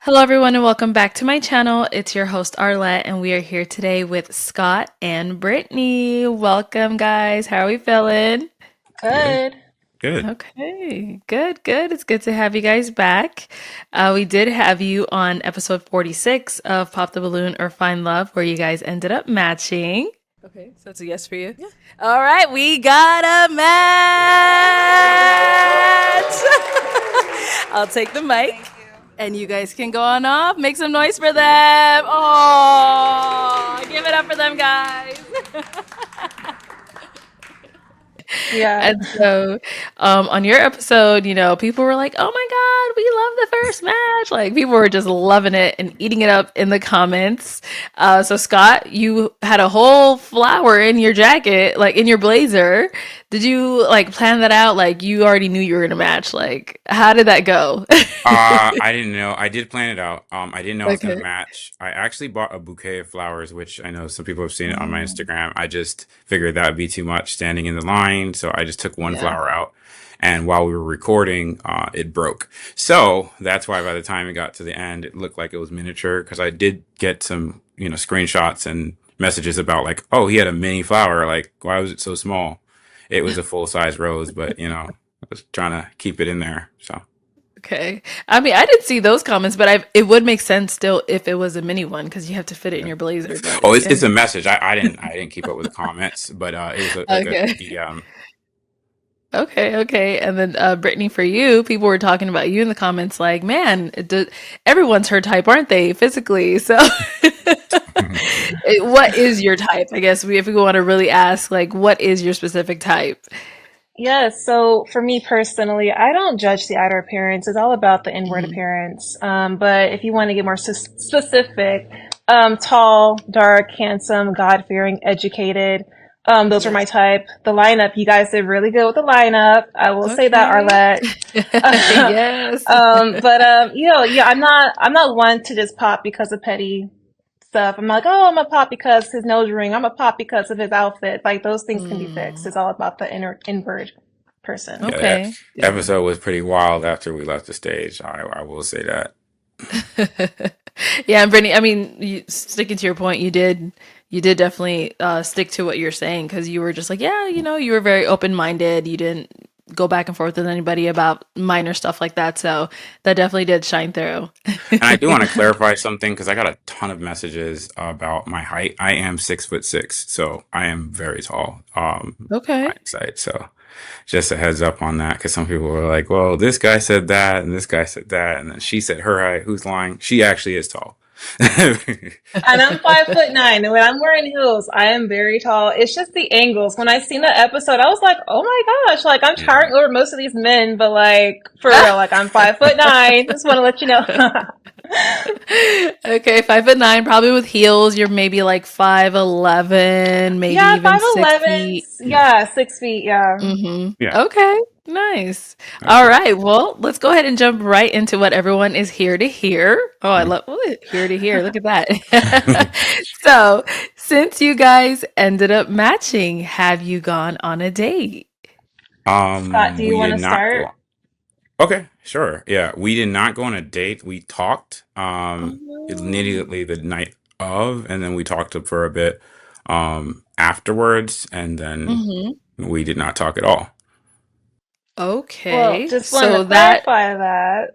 Hello, everyone, and welcome back to my channel. It's your host, Arlette, and we are here today with Scott and Brittany. Welcome, guys. How are we feeling? Good. Good. Good. Okay, good, good. It's good to have you guys back. We did have you on episode 46 of Pop the Balloon or Find Love, where you guys ended up matching. Okay, so it's a yes for you? Yeah. All right, we got a match! I'll take the mic. And you guys can go on off. Make some noise for them. Oh, give it up for them, guys. Yeah. And so on your episode, people were like, oh my God, we love the first match. Like, people were just loving it and eating it up in the comments. So, Scott, you had a whole flower in your jacket, like in your blazer. Did you like plan that out? Like, you already knew you were in a match. Like, how did that go? I didn't know. I did plan it out. I didn't know I was gonna Okay. match. I actually bought a bouquet of flowers, which I know some people have seen it on my Instagram. I just figured that would be too much standing in the line, so I just took one Yeah. flower out. And while we were recording, it broke. So that's why by the time it got to the end, it looked like it was miniature because I did get some, screenshots and messages about like, oh, he had a mini flower. Like, why was it so small? It was a full size rose, but I was trying to keep it in there. So. Okay. I mean, I didn't see those comments, but it would make sense still if it was a mini one because you have to fit it in your blazer. But Oh, yeah. it's a message. I didn't keep up with the comments, but it was like a Okay. DM. Okay, okay. And then Brittany, for you, people were talking about you in the comments like, man, everyone's her type, aren't they, physically? So what is your type? I guess if we want to really ask, like, what is your specific type? Yeah. So for me personally, I don't judge the outer appearance. It's all about the inward Mhm. appearance. But if you want to get more specific, tall, dark, handsome, God-fearing, educated. Those are my Yes. type. The lineup, you guys did really good with the lineup. I will say that, Okay. Arlette. Yes. Yeah, I'm not one to just pop because of petty stuff. I'm like, oh, I'm a pop because his nose ring. I'm a pop because of his outfit. Like those things can be fixed. Mm, It's all about the inward person. Yeah, that okay. Yeah. episode was pretty wild after we left the stage. I will say that. Yeah, and Brittany, I mean, sticking to your point, you did definitely stick to what you're saying because you were just like, yeah, you were very open-minded. You didn't go back and forth with anybody about minor stuff like that. So that definitely did shine through. And I do want to clarify something because I got a ton of messages about my height. I am 6'6", so I am very tall. Okay. My side. So just a heads up on that because some people were like, well, this guy said that and this guy said that, and then she said her height. Who's lying? She actually is tall. And I'm 5'9", and when I'm wearing heels, I am very tall. It's just the angles. When I seen that episode, I was like, oh my gosh, like I'm Yeah. towering over most of these men, but like for real, like I'm 5'9". Just want to let you know. Okay, 5'9", probably with heels. You're maybe like 5'11", maybe Yeah, even five six eleven. feet. Yeah, 6 feet. Yeah. Yeah. Okay, nice. All Okay. right, well, let's go ahead and jump right into what everyone is here to hear. Oh, I love here to hear. Look at that. So, since you guys ended up matching, have you gone on a date? Scott, do you We want did to not start? go. Okay, sure. Yeah, we did not go on a date. We talked Oh, immediately the night of, and then we talked for a bit afterwards, and then hmm we did not talk at all. Well, Okay, just wanted so to that, clarify that.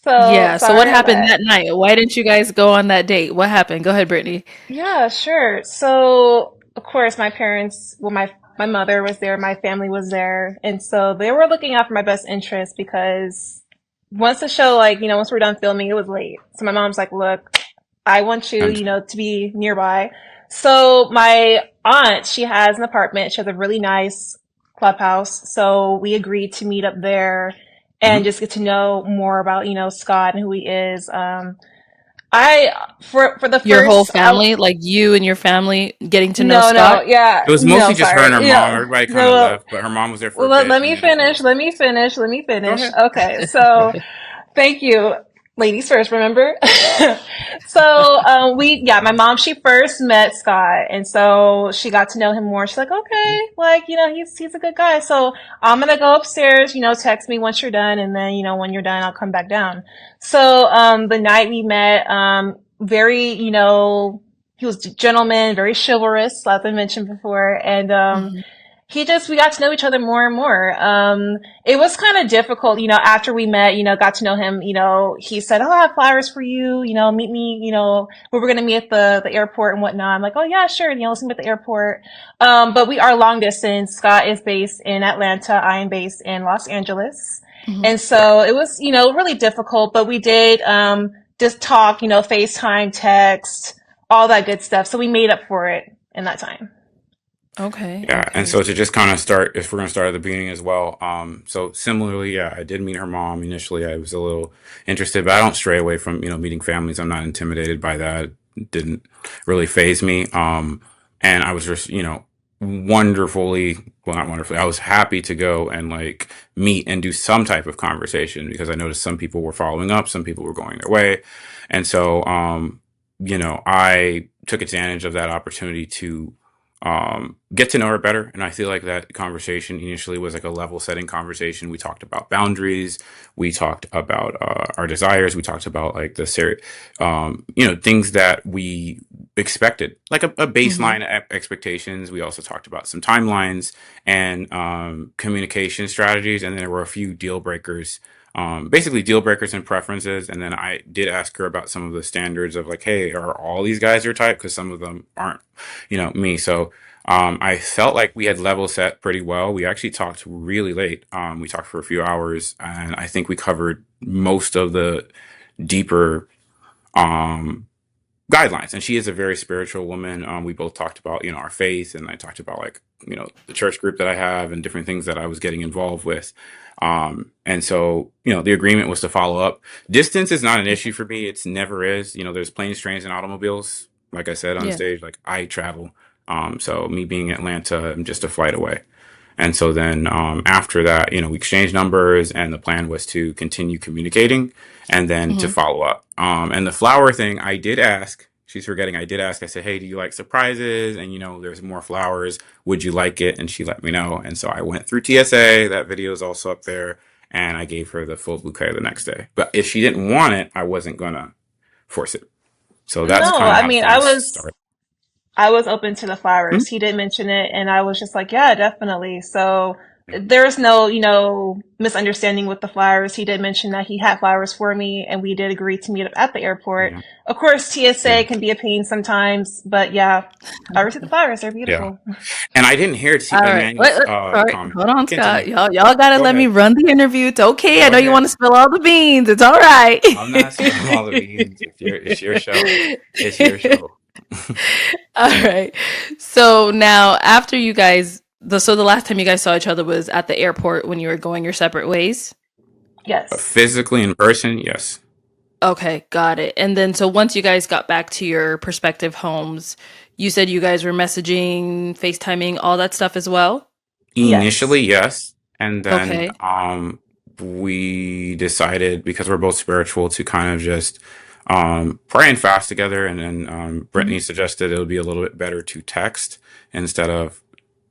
So yeah. So what sorry, happened Arlette. that night? Why didn't you guys go on that date? What happened? Go ahead, Brittany. Yeah, sure. So, of course, my parents, well, my mother was there, my family was there, and so they were looking out for my best interest because once the show, like, once we were done filming, it was late. So my mom's like, "Look, I want you, And to be nearby." So my aunt, she has an apartment. She has a really nice clubhouse. So we agreed to meet up there and mhm. just get to know more about, Scott and who he is. I for the Your whole first I family, like you and your family getting to know no, no, Scott? yeah, It was no, mostly just her and sorry. her mom. Yeah, Everybody kind of no, left, but her mom was there for well, a let bit, let and me then she finish. left. Let me finish. Let me Go finish. ahead. Okay, so thank you. Ladies first, remember? So, my mom, she first met Scott, and so she got to know him more. She's like, okay, like, he's a good guy. So I'm gonna go upstairs, text me once you're done, and then, when you're done, I'll come back down. So, the night we met, very, he was a gentleman, very chivalrous, as I mentioned before, and, Hmm. we got to know each other more and more. It was kind of difficult, after we met, got to know him, he said, oh, I have flowers for you, meet me, we were going to meet at the airport and whatnot. I'm like, oh yeah, sure. Let's meet at the airport. But we are long distance. Scott is based in Atlanta. I am based in Los Angeles. Hmm. And so it was, really difficult, but we did, just talk, FaceTime, text, all that good stuff. So we made up for it in that time. Okay. Yeah, and Okay. so to just kind of start, if we're going to start at the beginning as well, so similarly, yeah, I did meet her mom initially. I was a little interested, but I don't stray away from meeting families. I'm not intimidated by that. It didn't really phase me. And I was just wonderfully, well, not wonderfully. I was happy to go and like meet and do some type of conversation because I noticed some people were following up, some people were going their way, and so I took advantage of that opportunity to get to know her better. And I feel like that conversation initially was like a level setting conversation. We talked about boundaries. We talked about our desires. We talked about like things that we expected, like a Hmm. baseline expectations. We also talked about some timelines and communication strategies. And then there were a few deal breakers, basically deal breakers and preferences. And then I did ask her about some of the standards of like, hey, are all these guys your type? Because some of them aren't, me. So I felt like we had level set pretty well. We actually talked really late. We talked for a few hours, and I think we covered most of the deeper um, guidelines. And she is a very spiritual woman. We both talked about, our faith, and I talked about like, the church group that I have and different things that I was getting involved with. And so, the agreement was to follow up. Distance is not an issue for me. It's never is. There's planes, trains, and automobiles. Like I said on the Yeah. stage, like I travel. So me being in Atlanta, I'm just a flight away. And so then after that, we exchanged numbers, and the plan was to continue communicating and then to Hmm. follow up. And the flower thing, I did ask. She's forgetting. I did ask. I said, "Hey, do you like surprises?" And there's more flowers. Would you like it? And she let me know. And so I went through TSA. That video is also up there. And I gave her the full bouquet the next day. But if she didn't want it, I wasn't gonna force it. So that's No, kind of I how mean, things started. I was open to the Hmm? flowers. He did mention it, and I was just like, yeah, definitely. So there's no, misunderstanding with the flowers. He did mention that he had flowers for me, and we did agree to meet up at the airport. Yeah. Of course, Yeah. TSA can be a pain sometimes, but yeah, I received the flowers. They're Yeah. beautiful. And I didn't hear All right. Emmanuel's All right. comment. Hold on, Continue. Scott. Y'all gotta Go let me ahead. run the interview. It's okay. I Go know you ahead. want to spill all the beans. It's all right. I'm not spilling all the beans. It's your show. It's your show. All right. So now, after you guys, the last time you guys saw each other was at the airport when you were going your separate ways. Yes. Physically in person, yes. Okay, got it. And then, so once you guys got back to your prospective homes, you said you guys were messaging, FaceTiming, all that stuff as well. Initially, Yes. yes. And then Okay. we decided because we're both spiritual to kind of just pray and fast together. And then Mhm. Brittany suggested it would be a little bit better to text instead of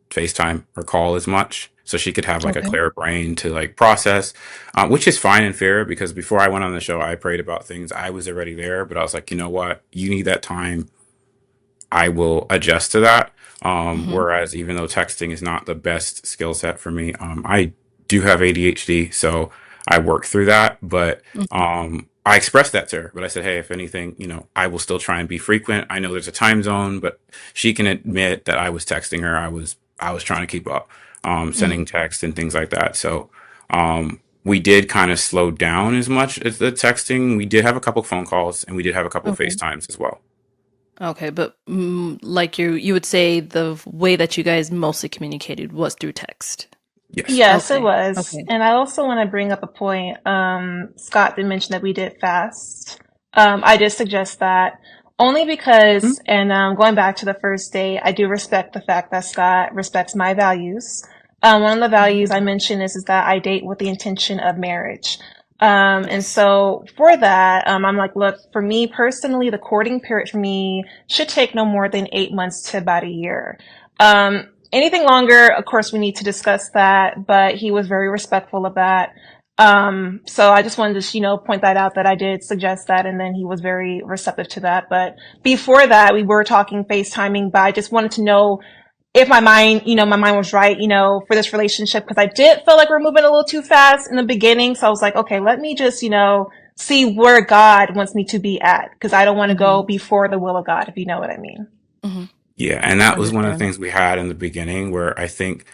FaceTime or call as much. So she could have like a Okay. clear brain to like process, which is fine and fair because before I went on the show, I prayed about things. I was already there, but I was like, you know what? You need that time. I will adjust to that. Hmm. Whereas even though texting is not the best skill set for me, I do have ADHD, so I work through that. But Hmm. I expressed that to her. But I said, hey, if anything, I will still try and be frequent. I know there's a time zone, but she can admit that I was texting her. I was trying to keep up, Hmm. sending texts and things like that. So we did kind of slow down as much as the texting. We did have a couple phone calls and we did have a couple Okay. FaceTimes as well. Okay, but like you would say the way that you guys mostly communicated was through text. Yes. Yes, it Okay. was. Okay. And I also want to bring up a point. Scott did mention that we did fast. I did suggest that only because, and going back to the first date, I do respect the fact that Scott respects my values. One of the values I mentioned is that I date with the intention of marriage. And Yes. so for that, I'm like, look, for me personally, the courting period for me should take no more than 8 months to about a year. Anything longer, of course, we need to discuss that, but he was very respectful of that. So I just wanted to, point that out that I did suggest that, and then he was very receptive to that. But before that, we were talking FaceTiming, but I just wanted to know if my mind was right, for this relationship, because I did feel like we're moving a little too fast in the beginning. So I was like, okay, let me just, see where God wants me to be at, because I don't want to Mm-hmm. go before the will of God, if you know what I mean. Mm-hmm. Yeah, and that was one of the Understand. things we had in the beginning where I think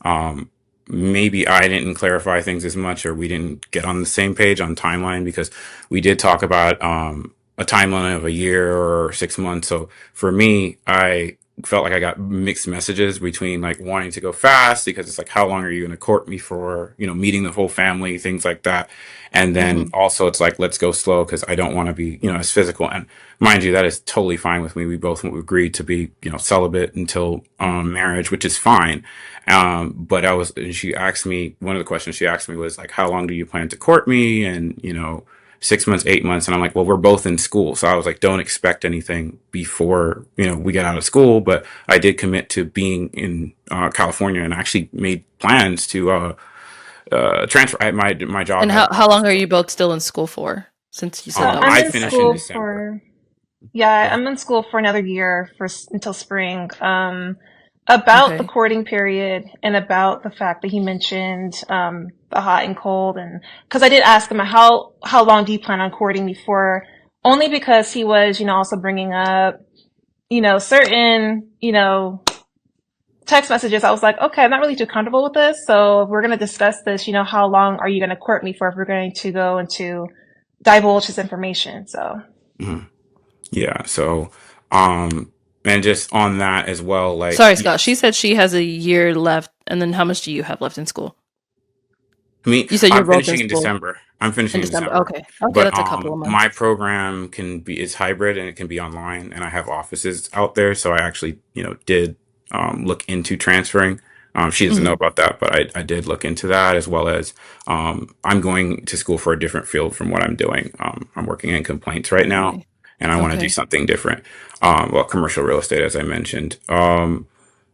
um, maybe I didn't clarify things as much, or we didn't get on the same page on timeline, because we did talk about a timeline of a year or 6 months. So for me, I felt like I got mixed messages between like wanting to go fast because it's like, how long are you going to court me for, meeting the whole family, things like that. And then Mm-hmm. also it's like, let's go slow because I don't want to be, as physical. And mind you, that is totally fine with me. We both agreed to be, celibate until marriage, which is fine. But and she asked me, one of the questions she asked me was like, how long do you plan to court me? And, 6 months, 8 months. And I'm like, well, we're both in school. So I was like, don't expect anything before, we get out of school. But I did commit to being in California, and actually made plans to transfer. My job And had how long are offices. you both still in school for? Since you said that I'm was I in finish in September. school December. for Yeah, Go ahead. I'm in school for another year until spring. About the Okay. courting period and about the fact that he mentioned the hot and cold, and because I did ask him how long do you plan on courting me for, only because he was also bringing up certain text messages. I was like, okay, I'm not really too comfortable with this, so if we're gonna discuss this, how long are you gonna court me for if we're going to go into divulge his information? So. Mhm. Yeah. So, um, and just on that as well, like, Sorry, Scott. She yes, said she has a year left, and then how much do you have left in school? You said you're I'm both in finishing in school December. I'm in finishing in December. December, Okay. Okay, but that's a couple of my months. program is hybrid and it can be online, and I have offices out there, so I actually did look into transferring. She doesn't know Mm-hmm. about that, but I did look into that, as well as I'm going to school for a different field from what I'm doing. I'm working in complaints right now, Really? and I want to do Okay. something different. Well, commercial real estate, as I mentioned.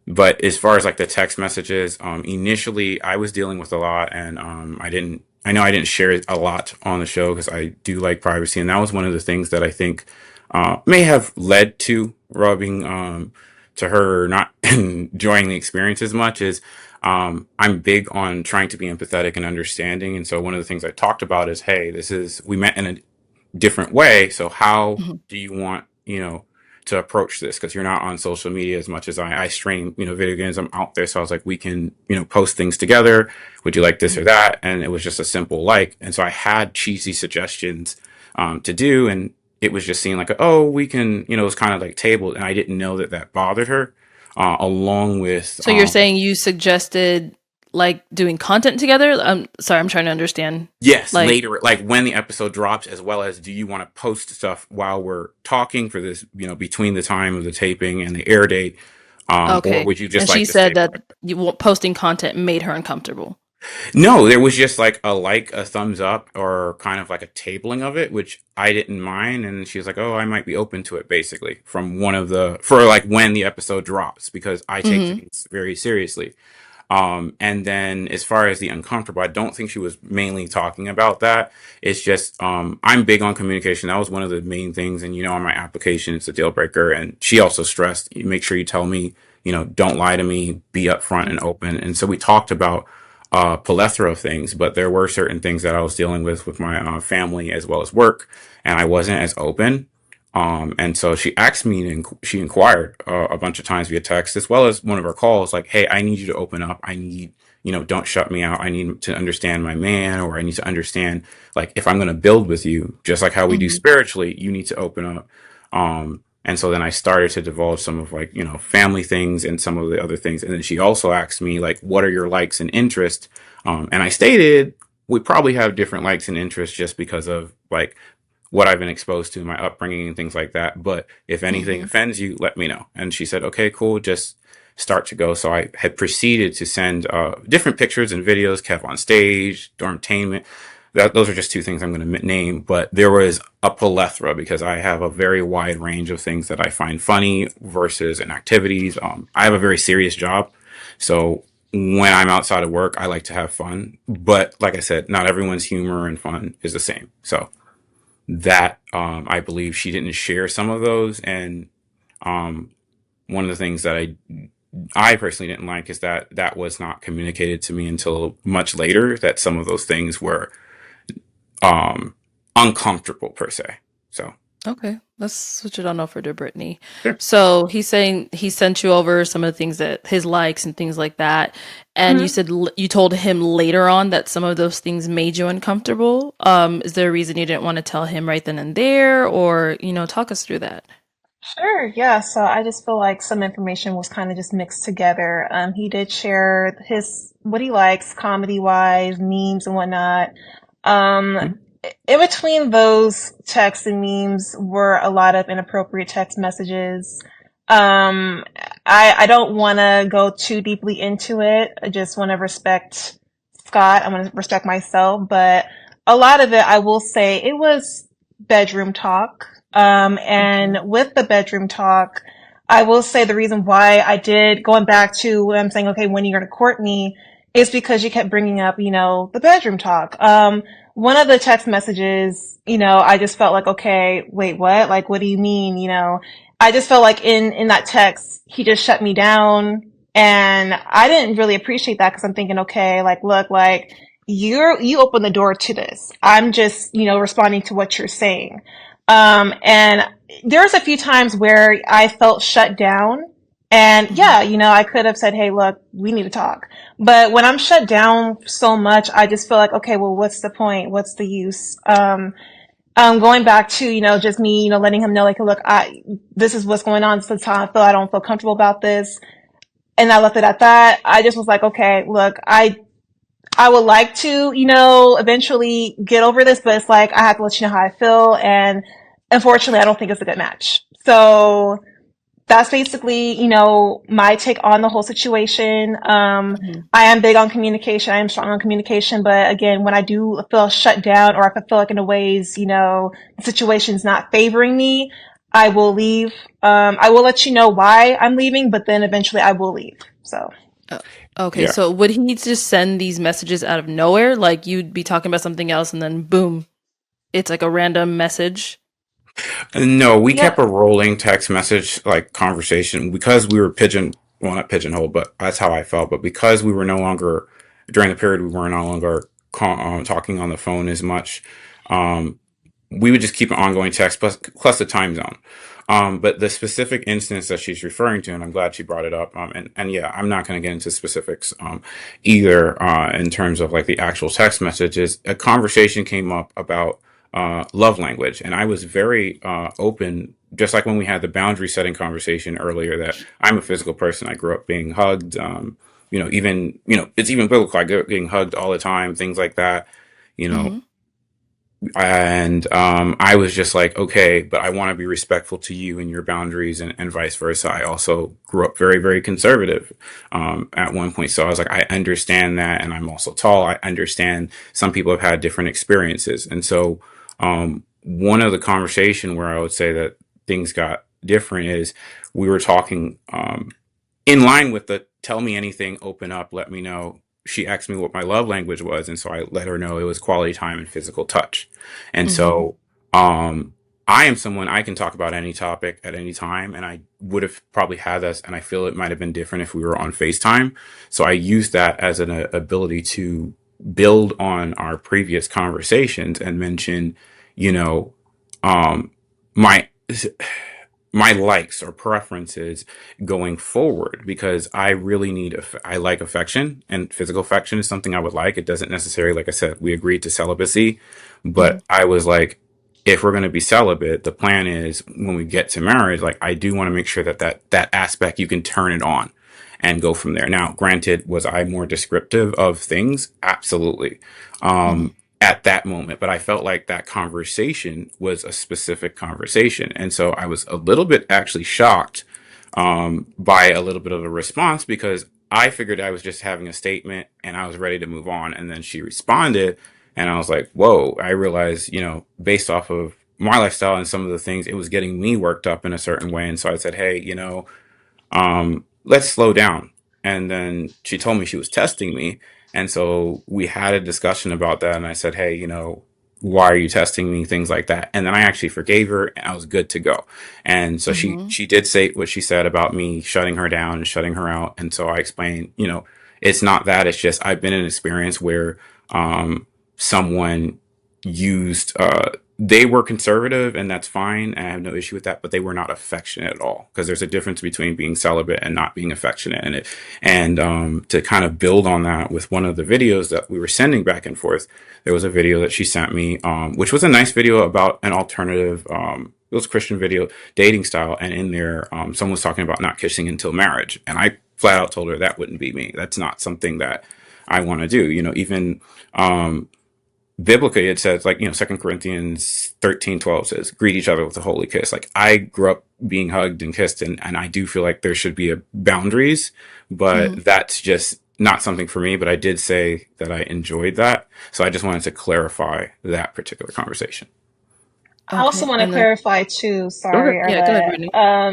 But as far as like the text messages, initially I was dealing with a lot, and I know I didn't share a lot on the show because I do like privacy. And that was one of the things that I think may have led to rubbing to her not enjoying the experience as much as I'm big on trying to be empathetic and understanding. And so one of the things I talked about is, hey, we met in a different way. So how Mm-hmm. do you want, to approach this? Because you're not on social media as much as I stream, video games. I'm out there. So I was like, we can, post things together. Would you like this or that? And it was just a simple like. And so I had cheesy suggestions to do. And it was just seeing like, oh, we can, it was kind of like tabled. And I didn't know that that bothered her, along with, So you're saying you suggested like doing content together? Sorry, I'm trying to understand. yes, Like, later, like when the episode drops, as well as do you want to post stuff while we're talking for this, between the time of the taping and the air date, or okay. would you just And she like to said stay that private? posting content made her uncomfortable. No, there was just like a thumbs up, or kind of like a tabling of it, which I didn't mind, and she was like, "Oh, I might be open to it," basically, from one of the for like when the episode drops, because I take Mm-hmm. things very seriously. And then as far as the uncomfortable, I don't think she was mainly talking about that. It's just, I'm big on communication. That was one of the main things. And, on my application, it's a deal breaker. And she also stressed, you make sure you tell me, don't lie to me, be upfront and open. And so we talked about, plethora of things, but there were certain things that I was dealing with my family as well as work, and I wasn't as open. And so she asked me, and she inquired a bunch of times via text, as well as one of our calls, like, hey, I need you to open up. I need, don't shut me out. I need to understand my man, or I need to understand, like, if I'm going to build with you, just like how we do Mm-hmm. spiritually, you need to open up. And so then I started to divulge some of, like, family things and some of the other things. And then she also asked me, like, what are your likes and interests? And I stated, we probably have different likes and interests just because of, like, what I've been exposed to, my upbringing and things like that. But if anything Mm-hmm. offends you, let me know. And she said, okay, cool, just start to go. So I had proceeded to send different pictures and videos, Kev on stage, dormtainment, those are just two things I'm going to name, but there was a plethora because I have a very wide range of things that I find funny versus in activities. I have a very serious job. So when I'm outside of work, I like to have fun. But like I said, not everyone's humor and fun is the same. So that, I believe she didn't share some of those. And, one of the things that I personally didn't like is that that was not communicated to me until much later, that some of those things were um uncomfortable per se. So Okay, let's switch it on over to Brittany. sure. So he's saying he sent you over some of the things that his likes and things like that, and you Mhm. said you told him later on that some of those things made you uncomfortable. Is there a reason you didn't want to tell him right then and there, or talk us through that? Sure, yeah. So I just feel like some information was kind of just mixed together. He did share his what he likes, comedy wise, memes and whatnot. Um, Mhm. in between those texts and memes were a lot of inappropriate text messages. Um, I don't want to go too deeply into it. I just want to respect Scott. I want to respect myself, but a lot of it, I will say, it was bedroom talk. And Okay. with the bedroom talk, I will say the reason why I did, going back to what I'm saying, okay, when you're going to court me, is because you kept bringing up, the bedroom talk. One of the text messages, I just felt like, okay, wait, what? Like, what do you mean? I just felt like in that text, he just shut me down. And I didn't really appreciate that because I'm thinking, okay, like, look, like, you open the door to this. I'm just, responding to what you're saying. And there's a few times where I felt shut down. And Hmm. yeah, I could have said, hey, look, we need to talk. But when I'm shut down so much, I just feel like, okay, well, what's the point? What's the use? Going back to, just me, letting him know, like, look, this is what's going on. This is how I don't feel comfortable about this. And I left it at that. I just was like, okay, look, I would like to, eventually get over this, but it's like, I have to let you know how I feel. And unfortunately, I don't think it's a good match. So that's basically, my take on the whole situation. Hmm. I am big on communication. I am strong on communication. But again, when I do feel shut down or if I feel like in a ways, the situation's not favoring me, I will leave. I will let you know why I'm leaving, but then eventually I will leave. So. Uh, okay, Yeah. so would he just send these messages out of nowhere? Like you'd be talking about something else, and then boom, it's like a random message. No, we kept Yep. a rolling text message like conversation because we were well, not pigeonholed, but that's how I felt. But because we were no longer during the period we were no longer talking on the phone as much, um, we would just keep an ongoing text plus the time zone. But the specific instance that she's referring to, and I'm glad she brought it up. And yeah, I'm not going to get into specifics either in terms of like the actual text messages. A conversation came up about love language, and I was very open. Just like when we had the boundary setting conversation earlier, that I'm a physical person. I grew up being hugged. Even it's even biblical. I grew up getting hugged all the time. Things like that. You know, Hmm. and I was just like, okay, but I want to be respectful to you and your boundaries, and vice versa. I also grew up very, very conservative at one point. So I was like, I understand that. And I'm also tall. I understand some people have had different experiences. And so one of the conversation where I would say that things got different is we were talking in line with the tell me anything, open up, let me know. She asked me what my love language was, and so I let her know it was quality time and physical touch. And Hmm. so um I am someone I can talk about any topic at any time, and I would have probably had this, and I feel it might have been different if we were on FaceTime. So I used that as an ability to build on our previous conversations and mention, you know, um my my likes or preferences going forward because I really need I like affection, and physical affection is something I would like. It doesn't necessarily, like I said, we agreed to celibacy, Hmm. but I was like, if we're going to be celibate, the plan is when we get to marriage, like I do want to make sure that that aspect you can turn it on and go from there. Now, granted, was I more descriptive of things? Absolutely. Hmm. At that moment, but I felt like that conversation was a specific conversation. And so I was a little bit actually shocked by a little bit of a response because I figured I was just having a statement and I was ready to move on. And then she responded And I was like, whoa, I realized, based off of my lifestyle and some of the things, it was getting me worked up in a certain way. And so I said, hey, let's slow down. And then she told me she was testing me. And so we had a discussion about that. And I said, hey, why are you testing me? Things like that. And then I actually forgave her and I was good to go. And so Mm-hmm. she did say what she said about me shutting her down and shutting her out. And so I explained, it's not that. It's just I've been in an experience where someone used they were conservative and that's fine and I have no issue with that, but they were not affectionate at all, because there's a difference between being celibate and not being affectionate. And to kind of build on that, with one of the videos that we were sending back and forth, there was a video that she sent me, which was a nice video about an alternative, it was a Christian video, dating style. And in there, someone was talking about not kissing until marriage, and I flat out told her that wouldn't be me. That's not something that I want to do. Even biblically, it says, like, 2 Corinthians 13:12 says, greet each other with a holy kiss. Like, I grew up being hugged and kissed, and I do feel like there should be boundaries, Mm-hmm. but that's just not something for me. But I did say that I enjoyed that. So I just wanted to clarify that particular conversation. I also Okay. want to And then clarify too, okay, sorry, yeah, go ahead, Arlette. Brittany.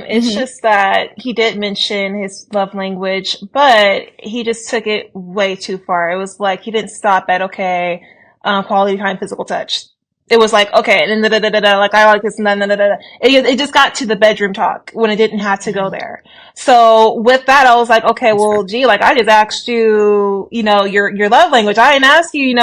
It's just that he did mention his love language, but he just took it way too far. It was like he didn't stop at, okay, quality time, physical touch. It was like, okay, and then da, da, da, da, like I like this, and then da, da, da, da. It just got to the bedroom talk when it didn't have to go Mm-hmm. there. So with that, I was like, okay, That's fair. well, gee, like I just asked you, your love language. I didn't ask you,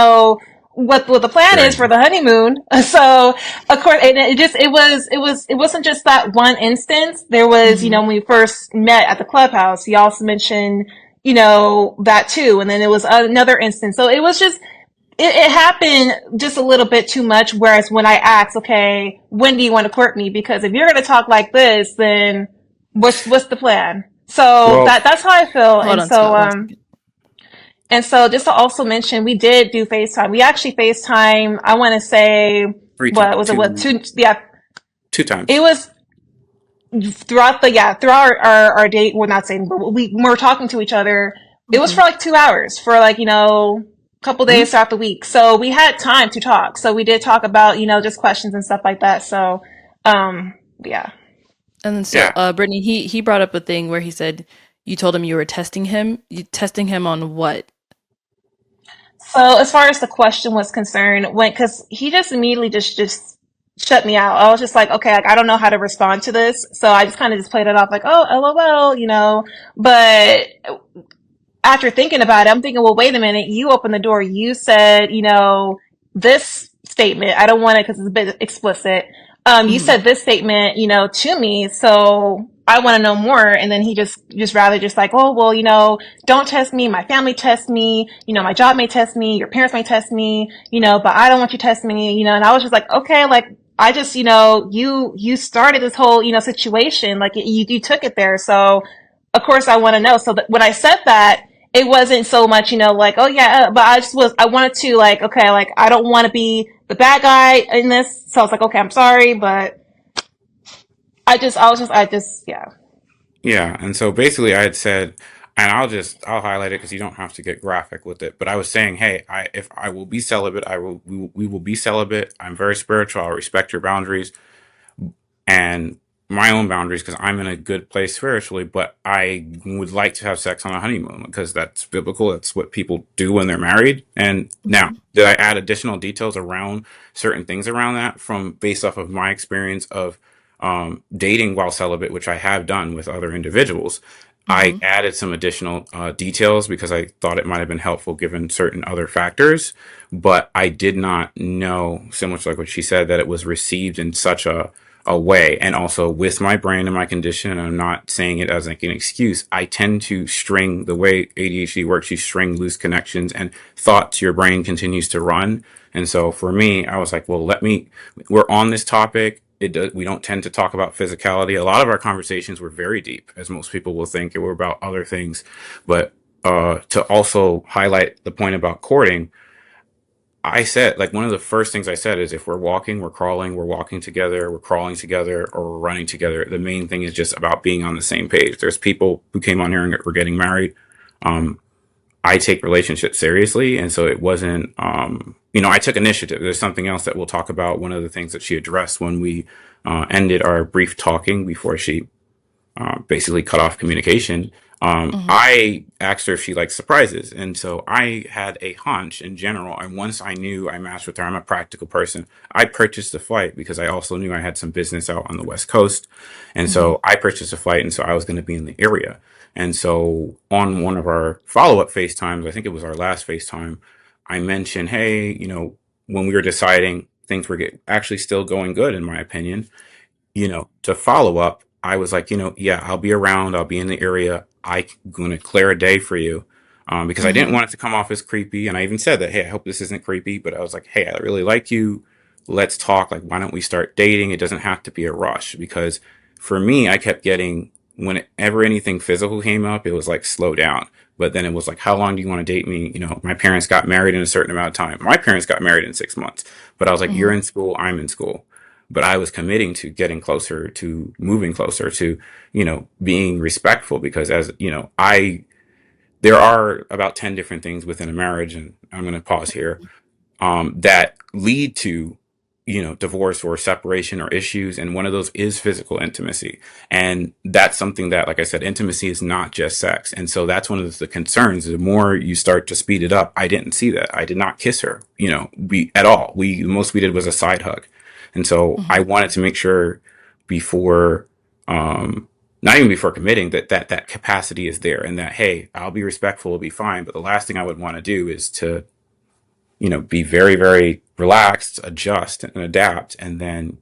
what the plan is Right. for the honeymoon. So of course, and it wasn't just that one instance. There was, Mm-hmm. when we first met at the clubhouse, he also mentioned, that too. And then there was another instance. So it was just, it happened just a little bit too much. Whereas when I asked, okay, when do you want to court me? Because if you're going to talk like this, then what's the plan? So Well, that's how I feel. Hold on, Scott, one second. And so just to also mention, we did do FaceTime. We actually FaceTime, I want to say, three times, what was it? What, two, two? Yeah, two it times. was throughout our date. We're not saying, but we were talking to each other. It was Mm-hmm. for like 2 hours for like, a couple days Mhm. throughout the week. So we had time to talk. So we did talk about, just questions and stuff like that. So, yeah. And then so, Yeah. Brittany, he brought up a thing where he said you told him you were testing him. You testing him on what? So as far as the question was concerned, because he just immediately just shut me out. I was just like, okay, like I don't know how to respond to this. So I just kind of just played it off like, oh, LOL, But after thinking about it, I'm thinking, well, wait a minute. You opened the door. You said, this statement. I don't want it because it's a bit explicit. You Mm-hmm. said this statement, to me. So I want to know more. And then he just rather just like, oh, well, don't test me. My family tests me. My job may test me. Your parents may test me, but I don't want you to test me, and I was just like, okay, like, I just, you started this whole, situation. Like you took it there. So of course I want to know. So that when I said that, it wasn't so much, like, oh yeah, but I wanted to like, okay, like I don't want to be the bad guy in this. So I was like, okay, I'm sorry, but I just, yeah. Yeah, and so basically I had said, and I'll highlight it because you don't have to get graphic with it. But I was saying, hey, if I will be celibate, we will be celibate. I'm very spiritual. I'll respect your boundaries and my own boundaries because I'm in a good place spiritually. But I would like to have sex on a honeymoon because that's biblical. That's what people do when they're married. And now, Mm-hmm. did I add additional details around certain things around that from based off of my experience of dating while celibate, which I have done with other individuals? I Mm-hmm. added some additional details because I thought it might have been helpful given certain other factors, but I did not know, similar to like what she said, that it was received in such a way. And also with my brain and my condition, and I'm not saying it as like an excuse, I tend to string the way ADHD works. You string loose connections and thoughts, your brain continues to run. And so for me, I was like, well, we're on this topic. We don't tend to talk about physicality. A lot of our conversations were very deep, as most people will think it were about other things. But to also highlight the point about courting, I said, like, one of the first things I said is if we're walking, we're crawling, we're walking together, we're crawling together, or we're running together. The main thing is just about being on the same page. There's people who came on here and were getting married. Um, I take relationships seriously. And so it wasn't, I took initiative. There's something else that we'll talk about. One of the things that she addressed when we ended our brief talking before she basically cut off communication. Mm-hmm. I asked her if she likes surprises. And so I had a hunch in general. And once I knew I matched with her, I'm a practical person. I purchased a flight because I also knew I had some business out on the West Coast. And Mm-hmm. so I purchased a flight. And so I was going to be in the area. And so on one of our follow up FaceTimes, I think it was our last FaceTime, I mentioned, hey, when we were deciding, things were actually still going good, in my opinion, to follow up, I was like, yeah, I'll be around. I'll be in the area. I'm going to clear a day for you. Because I didn't Mm-hmm. want it to come off as creepy. And I even said that, hey, I hope this isn't creepy, but I was like, hey, I really like you. Let's talk. Like, why don't we start dating? It doesn't have to be a rush. Because for me, I kept getting, whenever anything physical came up, it was like, slow down. But then it was like, how long do you want to date me? My parents got married in a certain amount of time. My parents got married in 6 months, but I was like, you're Mm-hmm. in school, I'm in school. But I was committing to getting closer, to moving closer, to, being respectful, because as, there are about 10 different things within a marriage. And I'm going to pause here, that lead to, divorce or separation or issues. And one of those is physical intimacy. And that's something that, like I said, intimacy is not just sex. And so that's one of the concerns. The more you start to speed it up, I didn't see that. I did not kiss her, at all. The most we did was a side hug. And so I Mm-hmm. wanted to make sure before, not even before committing, that capacity is there, and that, hey, I'll be respectful, it'll be fine. But the last thing I would want to do is to, be very, very relaxed, adjust and adapt. And then,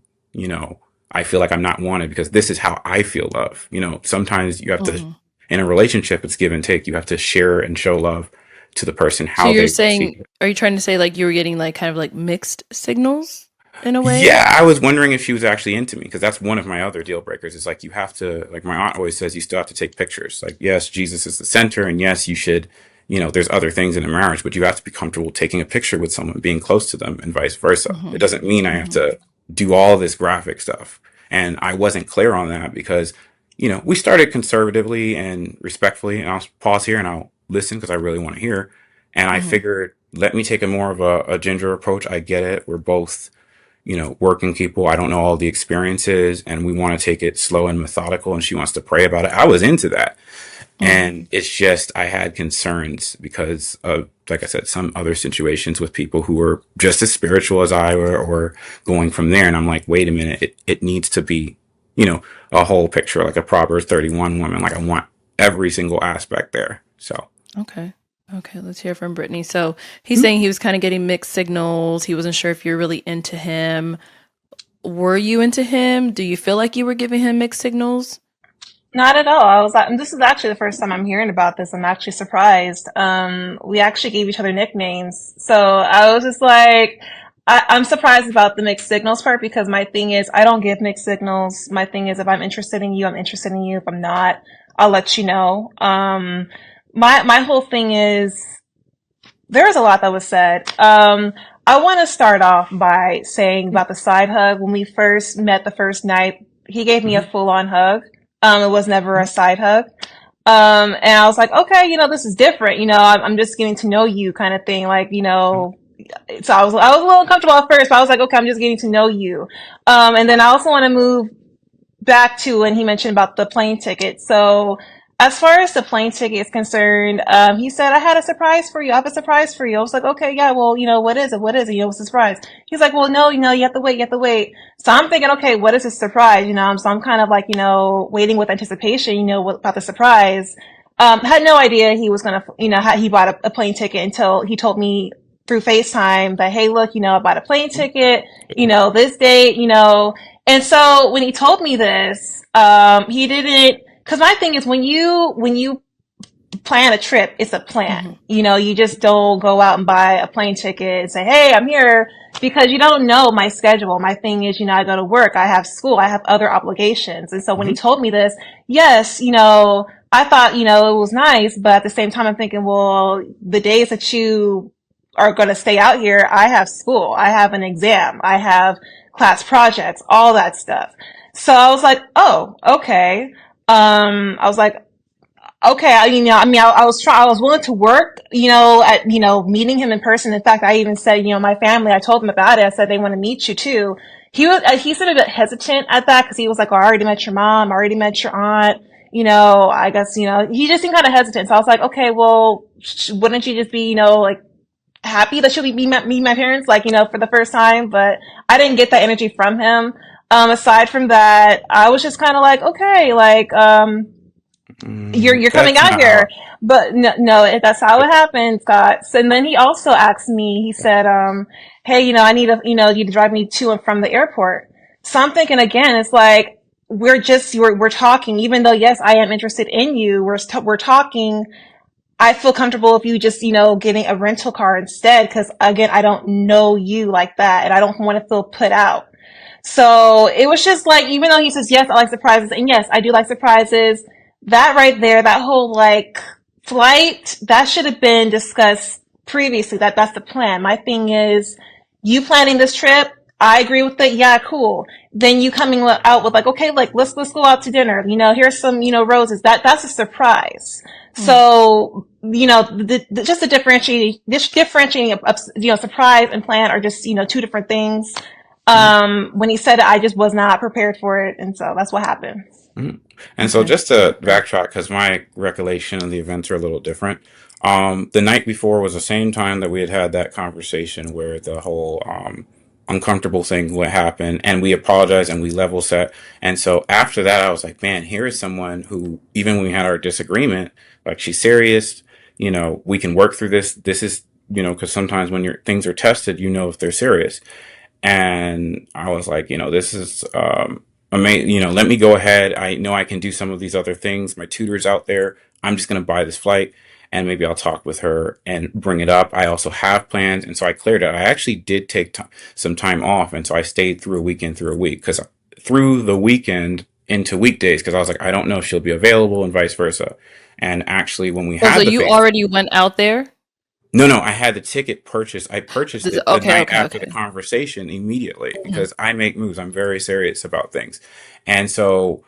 I feel like I'm not wanted because this is how I feel love. Sometimes you have to, Mm-hmm. in a relationship, it's give and take. You have to share and show love to the person So how you're they receive saying, it. are you trying to say like you were getting like kind of like mixed signals in a way? Yeah, I was wondering if she was actually into me, because that's one of my other deal breakers. Is like, you have to, like my aunt always says, you still have to take pictures. Like, yes, Jesus is the center, and yes, you should, there's other things in a marriage, but you have to be comfortable taking a picture with someone, being close to them, and vice versa. Mm-hmm. It doesn't mean I have Mm-hmm. to do all this graphic stuff. And I wasn't clear on that because, we started conservatively and respectfully. And I'll pause here and I'll listen because I really want to hear. And I Mm-hmm. figured, let me take a more of a ginger approach. I get it. We're both, working people. I don't know all the experiences, and we want to take it slow and methodical. And she wants to pray about it. I was into that. Mm-hmm. And it's just, I had concerns because of, like I said, some other situations with people who were just as spiritual as I were, or going from there. And I'm like, wait a minute, it needs to be, a whole picture, like a Proverbs 31 woman. Like, I want every single aspect there. So, Okay. Okay, let's hear from Brittany. So he's saying he was kind of getting mixed signals. He wasn't sure if you're really into him. Were you into him? Do you feel like you were giving him mixed signals? Not at all. I was like, and this is actually the first time I'm hearing about this. I'm actually surprised. We actually gave each other nicknames. So I was just like, I'm surprised about the mixed signals part, because my thing is, I don't give mixed signals. My thing is, if I'm interested in you, I'm interested in you. If I'm not, I'll let you know. My whole thing is, there was a lot that was said. I want to start off by saying about the side hug. When we first met the first night, he gave me a mhm, full on hug. It was never a mhm, side hug. And I was like, okay, this is different. I'm just getting to know you, kind of thing. Like, mhm, so I was a little uncomfortable at first, but I was like, okay, I'm just getting to know you. And then I also want to move back to when he mentioned about the plane ticket. So as far as the plane ticket is concerned, he said, I had a surprise for you. I have a surprise for you. I was like, okay, yeah, well, what is it? What is it? What's the surprise? He's like, well, no, you have to wait, you have to wait. So I'm thinking, okay, what is this surprise? So I'm kind of like, waiting with anticipation, what about the surprise. Had no idea he was going to, how he bought a plane ticket until he told me through FaceTime that, hey, look, I bought a plane mhm, ticket, this date, and so when he told me this, he didn't, cause my thing is when you plan a trip, it's a plan. Mm-hmm. You just don't go out and buy a plane ticket and say, hey, I'm here, because you don't know my schedule. My thing is, I go to work, I have school, I have other obligations. And so when he mhm, told me this, yes, I thought, it was nice, but at the same time, I'm thinking, well, the days that you are going to stay out here, I have school, I have an exam, I have class projects, all that stuff. So I was like, oh, okay. I was like, okay, I was willing to work, at, meeting him in person. In fact, I even said, my family, I told them about it. I said, they want to meet you too. He seemed a bit hesitant at that because he was like, oh, I already met your mom. I already met your aunt. I guess, he just seemed kind of hesitant. So I was like, okay, well, wouldn't you just be, like, happy that she'll be meet my parents, like, for the first time? But I didn't get that energy from him. Aside from that, I was just kind of like, okay, like, you're coming That's out not how. here. But no, that's how it happened, Scott. So, and then he also asked me, he said, hey, I need you to drive me to and from the airport. So I'm thinking again, it's like, we're talking, even though, yes, I am interested in you. We're talking. I feel comfortable if you just, getting a rental car instead. Cause again, I don't know you like that and I don't want to feel put out. So it was just like, even though he says, yes, I like surprises, and yes, I do like surprises, that right there, that whole like flight, that should have been discussed previously. That's the plan. My thing is, you planning this trip, I agree with it. Yeah, cool. Then you coming out with like, okay, like let's go out to dinner. Here's some, roses. That's a surprise. Mm. So, just differentiating of, surprise and plan are just, two different things. When he said it, I just was not prepared for it, and so that's what happened. Mhm. And so Okay. just to backtrack, because my recollection of the events are a little different. The night before was the same time that we had had that conversation where the whole uncomfortable thing would happen, and we apologized and we level set. And so after that, I was like, man, here is someone who, even when we had our disagreement, like she's serious. We can work through this. This is, because sometimes when your things are tested, if they're serious. And I was like, this is amazing. Let me go ahead. I know I can do some of these other things. My tutor's out there. I'm just going to buy this flight and maybe I'll talk with her and bring it up. I also have plans. And so I cleared it. I actually did take some time off. And so I stayed through a weekend, through a week, because through the weekend into weekdays, because I was like, I don't know if she'll be available and vice versa. And actually, when we Oh, so had the you face, already went out there? no, I had the ticket purchased. I purchased it the Okay, night okay, after the okay. conversation immediately Mhm. because I make moves. I'm very serious about things. And so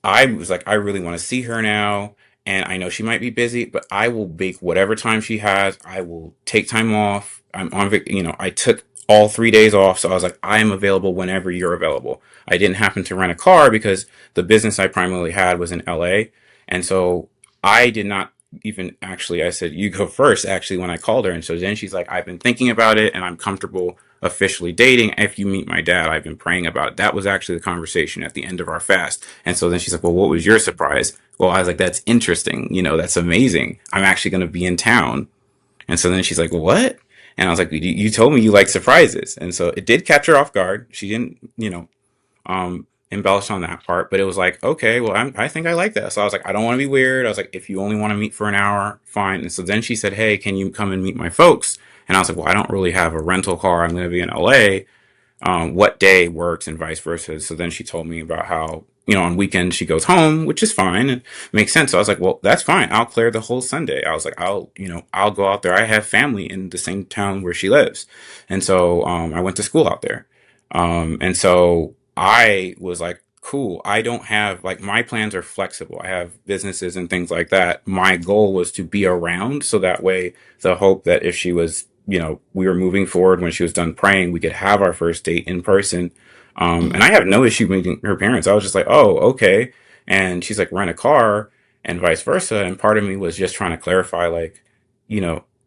I was like, I really want to see her now. And I know she might be busy, but I will make whatever time she has. I will take time off. I'm on, I took all 3 days off. So I was like, I am available whenever you're available. I didn't happen to rent a car because the business I primarily had was in LA. And so I did not even actually, I said, you go first, actually, when I called her. And so then she's like, I've been thinking about it and I'm comfortable officially dating. If you meet my dad, I've been praying about it. That was actually the conversation at the end of our fast. And so then she's like, well, what was your surprise? Well, I was like, that's interesting. That's amazing. I'm actually going to be in town. And so then she's like, well, what? And I was like, you told me you like surprises. And so it did catch her off guard. She didn't, embellish on that part, but it was like, okay, well, I think I like that. So I was like, I don't want to be weird. I was like, if you only want to meet for an hour, fine. And so then she said, hey, can you come and meet my folks? And I was like, well, I don't really have a rental car. I'm going to be in LA. What day works and vice versa. So then she told me about how, on weekends she goes home, which is fine and makes sense. So I was like, well, that's fine. I'll clear the whole Sunday. I was like, I'll go out there. I have family in the same town where she lives. And so, I went to school out there. And so I was like, cool. I don't have, like, my plans are flexible. I have businesses and things like that. My goal was to be around so that way the hope that if she was, we were moving forward when she was done praying, we could have our first date in person. And Mhm. I have no issue meeting her parents. I was just like, oh, okay. And she's like, rent a car and vice versa. And part of me was just trying to clarify, like,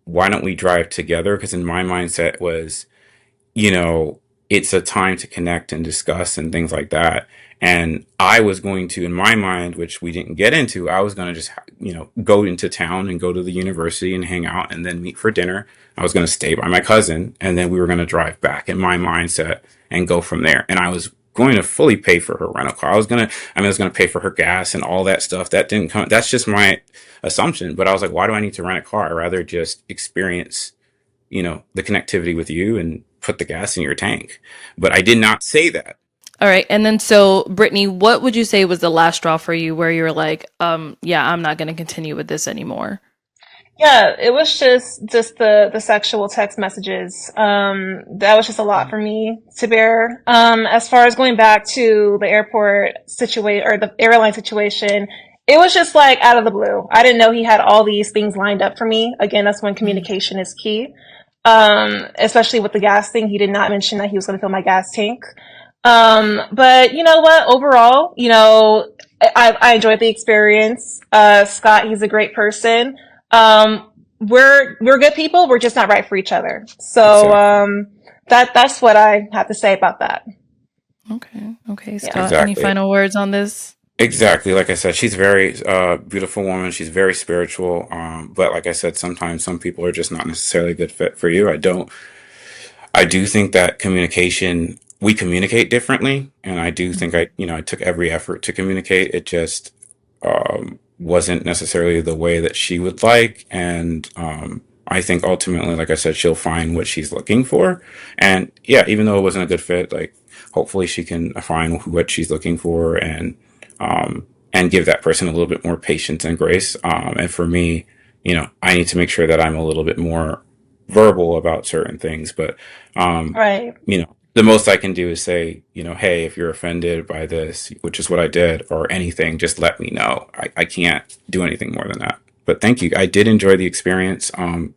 why don't we drive together? Because in my mindset was, you know, it's a time to connect and discuss and things like that. And I was going to, in my mind, which we didn't get into, I was going to just, go into town and go to the university and hang out and then meet for dinner. I was going to stay by my cousin and then we were going to drive back in my mindset and go from there. And I was going to fully pay for her rental car. I was going to pay for her gas and all that stuff. That didn't come, that's just my assumption. But I was like, why do I need to rent a car? I'd rather just experience the connectivity with you and put the gas in your tank. But I did not say that. All right. And then so Brittany, what would you say was the last straw for you where you were like, yeah, I'm not going to continue with this anymore? Yeah, it was just the sexual text messages. That was just a lot for me to bear. As far as going back to the airport situation or the airline situation, it was just like out of the blue. I didn't know he had all these things lined up for me. Again, that's when Mhm. communication is key. Especially with the gas thing. He did not mention that he was going to fill my gas tank. But you know what? Overall, I enjoyed the experience. Scott, he's a great person. We're good people. We're just not right for each other. So, Exactly. that's what I have to say about that. Okay. Okay, Yeah. Scott, any Exactly. final words on this? Exactly. Like I said, she's a very beautiful woman. She's very spiritual. But like I said, sometimes some people are just not necessarily a good fit for you. I do think that communication, we communicate differently. And I do think Mhm. I took every effort to communicate. It just wasn't necessarily the way that she would like. And I think ultimately, like I said, she'll find what she's looking for. And yeah, even though it wasn't a good fit, like hopefully she can find what she's looking for and give that person a little bit more patience and grace. And for me, I need to make sure that I'm a little bit more verbal about certain things. But Right. the most I can do is say, hey, if you're offended by this, which is what I did, or anything, just let me know. I can't do anything more than that. But thank you. I did enjoy the experience. And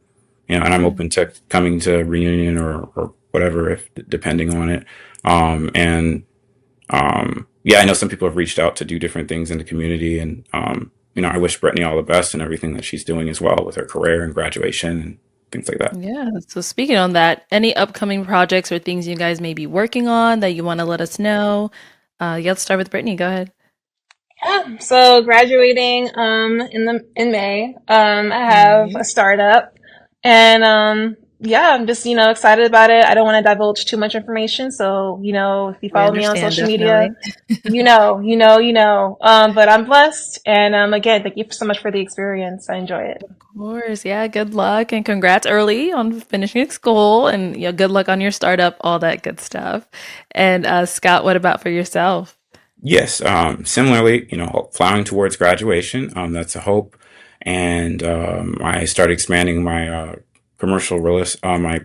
I'm Yeah. open to coming to a reunion or whatever, if depending on it. And yeah, I know some people have reached out to do different things in the community, and I wish Brittany all the best and everything that she's doing as well with her career and graduation and things like that. Yeah. So speaking on that, any upcoming projects or things you guys may be working on that you want to let us know? Yeah, let's start with Brittany. Go ahead. Yeah. So graduating in May. I have a Nice. startup, and yeah, I'm just excited about it. I don't want to divulge too much information. So if you We follow me on understand, social media, definitely. you know. But I'm blessed, and again, thank you so much for the experience. I enjoy it. Of course. Yeah. Good luck and congrats early on finishing school and good luck on your startup, all that good stuff. And Scott, what about for yourself? Yes, similarly, plowing towards graduation. That's a hope. And I started expanding my my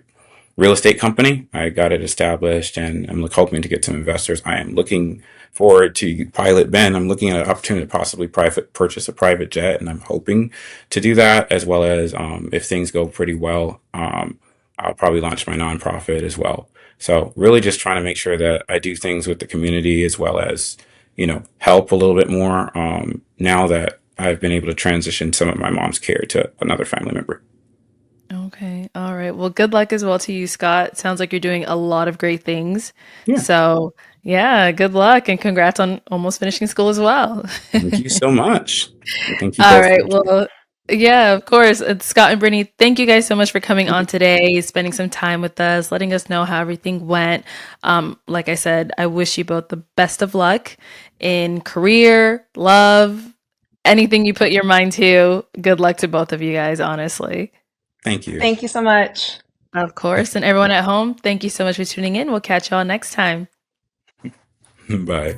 real estate company. I got it established, and I'm hoping to get some investors. I am looking forward to Pilot Ben. I'm looking at an opportunity to possibly private purchase a private jet, and I'm hoping to do that as well as if things go pretty well, I'll probably launch my nonprofit as well. So really just trying to make sure that I do things with the community as well as, help a little bit more now that I've been able to transition some of my mom's care to another family member. Okay. All right. Well, good luck as well to you, Scott. Sounds like you're doing a lot of great things. Yeah. So, yeah, good luck and congrats on almost finishing school as well. Thank you so much. And thank you All both for right. the time. Well, yeah, of course. It's Scott and Brittany, thank you guys so much for coming on today, spending some time with us, letting us know how everything went. Like I said, I wish you both the best of luck in career, love, anything you put your mind to. Good luck to both of you guys, honestly. Thank you. Thank you so much. Of course. And everyone at home, thank you so much for tuning in. We'll catch y'all next time. Bye.